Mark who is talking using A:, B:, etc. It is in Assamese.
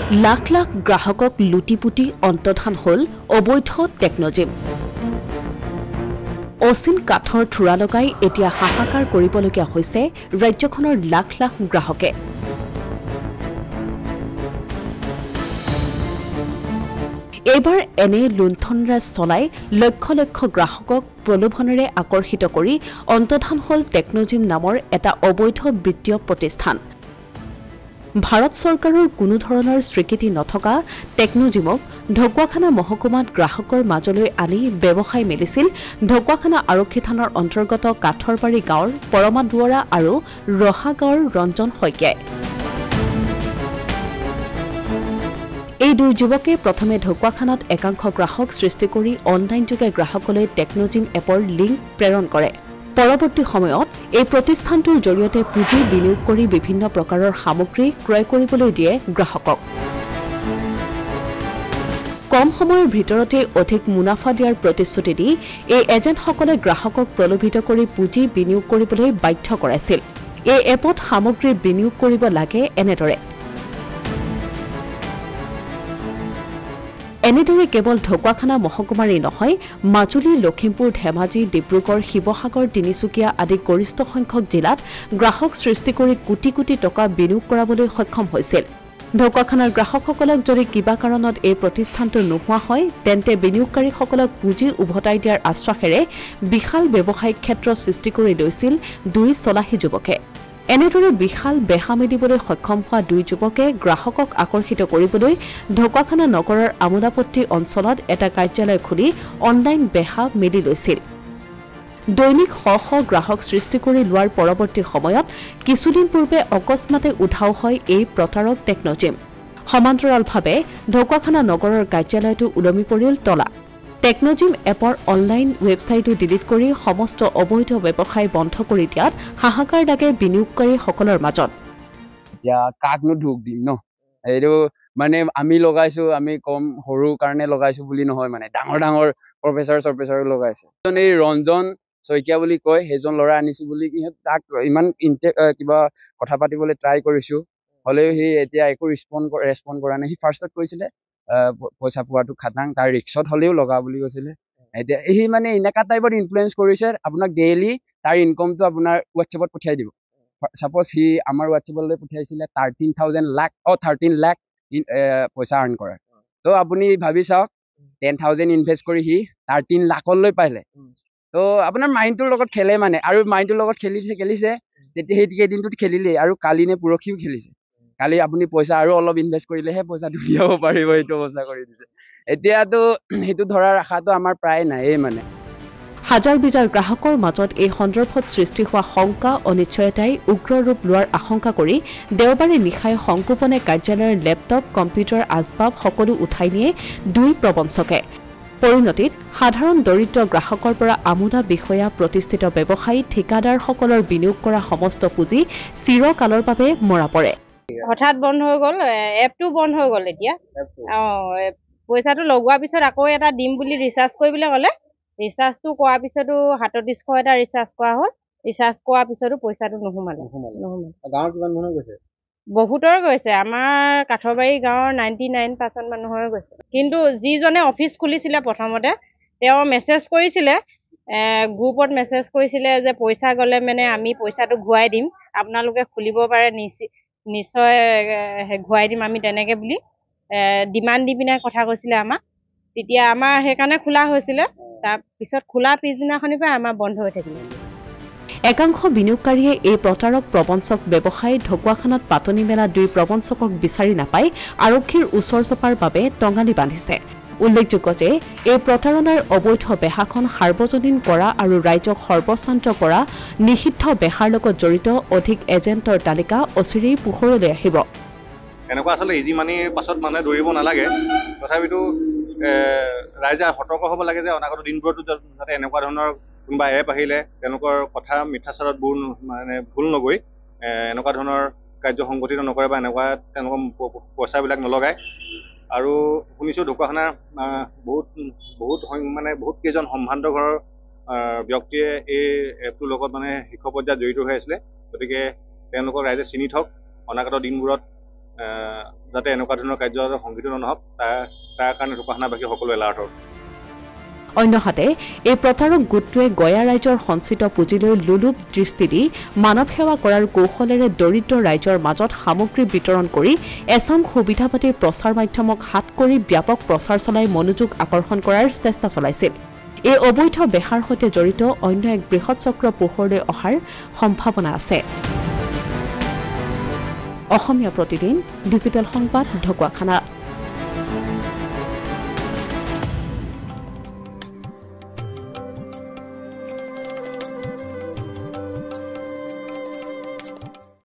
A: লাখ লাখ গ্ৰাহকক লুটিপুটি অন্তধান হল অবৈধ টেকনজিম। অচিন কাঠৰ থোৰা লগাই এতিয়া হাহাকাৰ কৰিবলগীয়া হৈছে ৰাজ্যখনৰ লাখ লাখ গ্ৰাহকে। এইবাৰ এনে লুণ্ঠনৰাজ চলাই লক্ষ লক্ষ গ্ৰাহকক প্ৰলোভনেৰে আকৰ্ষিত কৰি অন্তধান হল টেকনজিম নামৰ এটা অবৈধ বিত্তীয় প্ৰতিষ্ঠান। ভাৰত চৰকাৰৰ কোনো ধৰণৰ স্বীকৃতি নথকা টেকনজিমক ঢকুৱাখানা মহকুমাত গ্ৰাহকৰ মাজলৈ আনি ব্যৱসায় মেলিছিল ঢকুৱাখানা আৰক্ষী থানাৰ অন্তৰ্গত কাঠৰবাৰী গাঁৱৰ পৰমা দুৱৰা আৰু ৰহা গাঁৱৰ ৰঞ্জন শইকীয়াই। এই দুই যুৱকে প্ৰথমে ঢকুৱাখানাত একাংশ গ্ৰাহক সৃষ্টি কৰি অনলাইন যোগে গ্ৰাহকলৈ টেকনজিম এপৰ লিংক প্ৰেৰণ কৰে। পৰৱৰ্তী সময়ত এই প্ৰতিষ্ঠানটোৰ জৰিয়তে পুঁজি বিনিয়োগ কৰি বিভিন্ন প্ৰকাৰৰ সামগ্ৰী ক্ৰয় কৰিবলৈ দিয়ে গ্ৰাহকক। কম সময়ৰ ভিতৰতে অধিক মুনাফা দিয়াৰ প্ৰতিশ্ৰুতি দি এই এজেণ্টসকলে গ্ৰাহকক প্ৰলোভিত কৰি পুঁজি বিনিয়োগ কৰিবলৈ বাধ্য কৰাইছিল। এই এপত সামগ্ৰী বিনিয়োগ কৰিব লাগে এনেদৰে। এনেদৰে কেৱল ঢকুৱাখানা মহকুমাৰেই নহয়, মাজুলী, লখিমপুৰ, ধেমাজি, ডিব্ৰুগড়, শিৱসাগৰ, তিনিচুকীয়া আদি গৰিষ্ঠ সংখ্যক জিলাত গ্ৰাহক সৃষ্টি কৰি কোটি কোটি টকা বিনিয়োগ কৰাবলৈ সক্ষম হৈছিল। ঢকুৱাখানাৰ গ্ৰাহকসকলক যদি কিবা কাৰণত এই প্ৰতিষ্ঠানটো নোহোৱা হয় তেন্তে বিনিয়োগকাৰীসকলক পুঁজি উভতাই দিয়াৰ আশ্বাসেৰে বিশাল ব্যৱসায়িক ক্ষেত্ৰ সৃষ্টি কৰি লৈছিল দুই চলাহী যুৱকে। এনেদৰে বিশাল বেহা মেলিবলৈ সক্ষম হোৱা দুই যুৱকে গ্ৰাহকক আকৰ্ষিত কৰিবলৈ ঢকুৱাখানা নগৰৰ আমোলাপট্টি অঞ্চলত এটা কাৰ্যালয় খুলি অনলাইন বেহা মেলি লৈছিল। দৈনিক শ শ গ্ৰাহক সৃষ্টি কৰি লোৱাৰ পৰৱৰ্তী সময়ত কিছুদিন পূৰ্বে অকস্মাতে উধাও হয় এই প্ৰতাৰক টেকনজিম। সমান্তৰালভাৱে ঢকুৱাখানা নগৰৰ কাৰ্যালয়টো ওলমি পৰিল তলা। টেকনজিম এপৰ অনলাইন ৱেবছাইটো ডিলিট কৰি সমস্ত অবৈধ ব্যৱসায় বন্ধ কৰি দিয়াত হাহাকাৰ লাগে বিনিয়োগকাৰীসকলৰ মাজত।
B: এতিয়া কাকনো ঢোক দিম ন, এইটো মানে আমি লগাইছো, আমি কম সৰু কাৰণে লগাইছো বুলি নহয়, মানে ডাঙৰ ডাঙৰ প্ৰফেচাৰ লগাইছে। এই ৰঞ্জন শইকীয়া বুলি কয়, সেইজন ল'ৰা আনিছো বুলি তাক ইমান কিবা কথা পাতিবলৈ ট্ৰাই কৰিছো, হ'লেও সি এতিয়া একো ৰেছপণ্ড কৰা নাই। সি ফাৰ্ষ্টত কৈছিলে পইচা পোৱাটো খাটাং, তাৰ ৰিক্সত হ'লেও লগা বুলি কৈছিলে। এতিয়া সি মানে এনেকুৱা টাইপত ইনফ্লুৱেঞ্চ কৰিছে, আপোনাক ডেইলি তাৰ ইনকমটো আপোনাৰ হোৱাটছএপত পঠিয়াই দিব। ছাপ'জ সি আমাৰ হোৱাটছএপলৈ পঠিয়াইছিলে 13 লাখ পইচা আৰ্ণ কৰে। তো আপুনি ভাবি চাওক, 10,000 ইনভেষ্ট কৰি সি 13 লাখলৈ পাইলে। তো আপোনাৰ মাইণ্ডটোৰ লগত খেলে মানে, আৰু মাইণ্ডটোৰ লগত খেলিছে তেতিয়া সেই কেইদিনটোত খেলিলেই, আৰু কালি নে পৰহিও খেলিছে। কালি আপুনি পইচা আৰু অলপ ইনভেষ্ট কৰিলেহে পইচাটো উলিয়াব পাৰিব, সেইটো অৱস্থা কৰি দিছে। এতিয়াতো সেইটো ধৰাৰ আশাটো আমাৰ প্ৰায় নায়েই মানে।
A: হাজাৰ বিজাৰ গ্ৰাহকৰ মাজত এই সন্দৰ্ভত সৃষ্টি হোৱা শংকা অনিশ্চয়তাই উগ্ৰ ৰূপ লোৱাৰ আশংকা কৰি দেওবাৰে নিশাই সংগোপনে কাৰ্যালয়ৰ লেপটপ, কম্পিউটাৰ, আচবাব সকলো উঠাই নিয়ে দুই প্ৰবঞ্চকে। পৰিণতিত সাধাৰণ দৰিদ্ৰ গ্ৰাহকৰ পৰা আমোলা বিষয়া, প্ৰতিষ্ঠিত ব্যৱসায়ী, ঠিকাদাৰসকলৰ বিনিয়োগ কৰা সমস্ত পুঁজি চিৰকালৰ বাবে মৰা পৰে।
C: হঠাৎ বন্ধ হৈ গ'ল, এপটো বন্ধ হৈ গ'ল। এতিয়া পইচাটো লগোৱাৰ পিছত আকৌ এটা দিম বুলি ৰিচাৰ্জ কৰিবলৈ ক'লে। ৰিচাৰ্জটো কৰাৰ পিছতো 3700 এটা ৰিচাৰ্জ কৰা হ'ল। ৰিচাৰ্জ কৰাৰ পিছতো পইচাটো নোসোমালে।
B: গাঁৱৰ কিমান মানুহ গৈছে?
C: বহুতৰ গৈছে, আমাৰ কাঠৰবাৰী গাঁৱৰ 99% মানুহৰ গৈছে। কিন্তু যিজনে অফিচ খুলিছিলে প্ৰথমতে, তেওঁ মেছেজ কৰিছিলে, গ্ৰুপত মেছেজ কৰিছিলে যে পইচা গ'লে মানে আমি পইচাটো ঘূৰাই দিম, আপোনালোকে খুলিব পাৰে, নিশ্চয় ঘূৰাই দিম আমি, তেনেকে বুলি ডিমাণ্ড দি পিনে কথা কৈছিলে আমাক। তেতিয়া আমাৰ সেইকাৰণে খোলা হৈছিলে। তাৰপিছত খোলা পিছদিনাখনিৰ পৰা আমাৰ বন্ধ হৈ থাকিলে।
A: একাংশ বিনিয়োগকাৰীয়ে এই প্ৰতাৰক প্ৰবঞ্চক ব্যৱসায় ঢকুৱাখানাত পাতনি মেলা দুই প্ৰবঞ্চকক বিচাৰি নাপাই আৰক্ষীৰ ওচৰ চপাৰ বাবে টঙালি বান্ধিছে। উল্লেখযোগ্য যে এই প্ৰতাৰণাৰ অবৈধ বেহাখন সাৰ্বজনীন কৰা আৰু ৰাইজক সৰ্বশান্ত কৰা নিষিদ্ধ বেহাৰ লগত জড়িত অধিক এজেণ্টৰ তালিকা অচিৰেই পোহৰলৈ আহিব।
D: এনেকুৱা আচলতে ইজি মানিৰ পাছত মানুহে দৌৰিব নালাগে, তথাপিতো ৰাইজে সতৰ্ক হ'ব লাগে যে অনাগত দিনবোৰতো যাতে এনেকুৱা ধৰণৰ কোনোবা এপ আহিলে তেওঁলোকৰ কথা মিথ্যাচাৰত ভুল নগৈ এনেকুৱা ধৰণৰ কাৰ্য সংগঠিত নকৰে বা এনেকুৱা তেওঁলোকৰ পইচাবিলাক নলগায়। আৰু শুনিছোঁ ঢকুৱাখানাৰ বহুত কেইজন সম্ভ্ৰান্ত ঘৰৰ ব্যক্তিয়ে এই এপটোৰ লগত শীৰ্ষ পৰ্যায়ত জড়িত হৈ আছিলে। গতিকে তেওঁলোকক ৰাইজে চিনি থওক, অনাগত দিনবোৰত যাতে এনেকুৱা ধৰণৰ কাৰ্য সংঘটিত নহওক তাৰ কাৰণে ঢকুৱাখানাবাসী সকলো এলাৰ্ট হওক।
A: অন্যহাতে এই প্ৰতাৰক গোটটোৱে গয়া ৰাইজৰ সঞ্চিত পুঁজিলৈ লোলুপ দৃষ্টি দি মানৱ সেৱা কৰাৰ কৌশলেৰে দৰিদ্ৰ ৰাইজৰ মাজত সামগ্ৰী বিতৰণ কৰি এছাম সুবিধা পাতিৰ প্ৰচাৰ মাধ্যমক হাত কৰি ব্যাপক প্ৰচাৰ চলাই মনোযোগ আকৰ্ষণ কৰাৰ চেষ্টা চলাইছিল। এই অবৈধ বেহাৰ সৈতে জড়িত অন্য এক বৃহৎ চক্ৰ পোহৰলৈ অহাৰ সম্ভাৱনা আছে। অসমীয়া প্ৰতিদিন ডিজিটেল সংবাদ ঢকুৱাখানা।